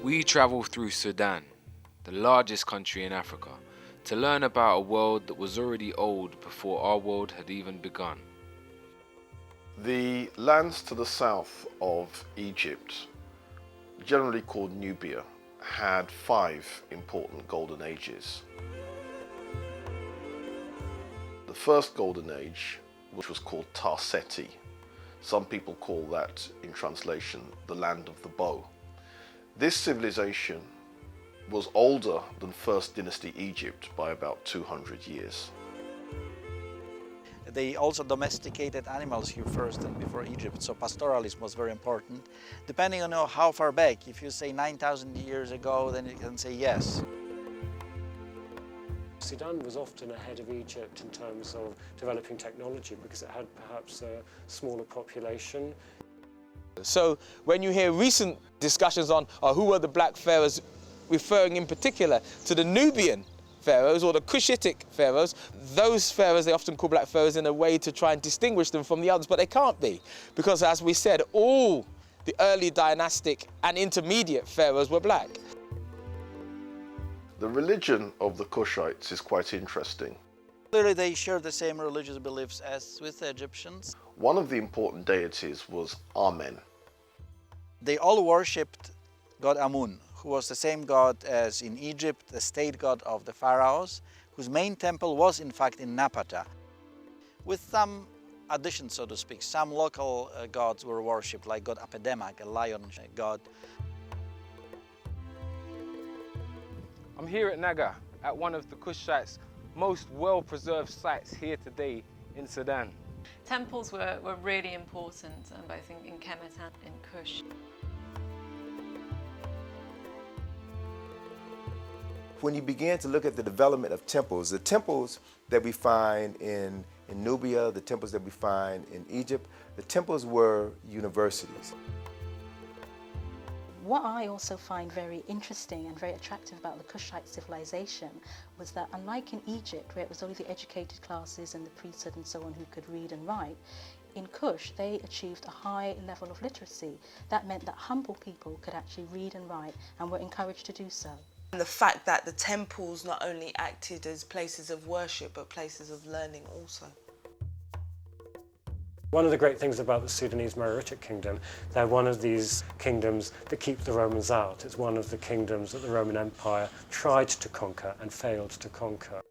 We travel through Sudan, the largest country in Africa, to learn about a world that was already old before our world had even begun. The lands to the south of Egypt, generally called Nubia, had 5 important golden ages. The first golden age, which was called Tarseti, some people call that, in translation, the land of the bow. This civilization was older than First Dynasty Egypt by about 200 years. They also domesticated animals here first and before Egypt, so pastoralism was very important. Depending on how far back, if you say 9,000 years ago, then you can say yes. Sudan was often ahead of Egypt in terms of developing technology because it had perhaps a smaller population. So when you hear recent discussions on who were the black pharaohs, referring in particular to the Nubian pharaohs or the Cushitic pharaohs, those pharaohs they often call black pharaohs in a way to try and distinguish them from the others, but they can't be, because as we said, all the early dynastic and intermediate pharaohs were black. The religion of the Kushites is quite interesting. Clearly they share the same religious beliefs as with the Egyptians. One of the important deities was Amen. They all worshipped god Amun, who was the same god as in Egypt, the state god of the pharaohs, whose main temple was in fact in Napata. With some additions, so to speak, some local gods were worshipped, like god Apedemak, a lion god. I'm here at Naga, at one of the Kushites' most well-preserved sites here today in Sudan. Temples were really important, both in Kemet and in Kush. When you begin to look at the development of temples, the temples that we find in Nubia, the temples that we find in Egypt, the temples were universities. What I also find very interesting and very attractive about the Kushite civilization was that, unlike in Egypt, where it was only the educated classes and the priesthood and so on who could read and write, in Kush they achieved a high level of literacy. That meant that humble people could actually read and write and were encouraged to do so. And the fact that the temples not only acted as places of worship but places of learning also. One of the great things about the Sudanese Meroitic Kingdom, they're one of these kingdoms that keep the Romans out. It's one of the kingdoms that the Roman Empire tried to conquer and failed to conquer.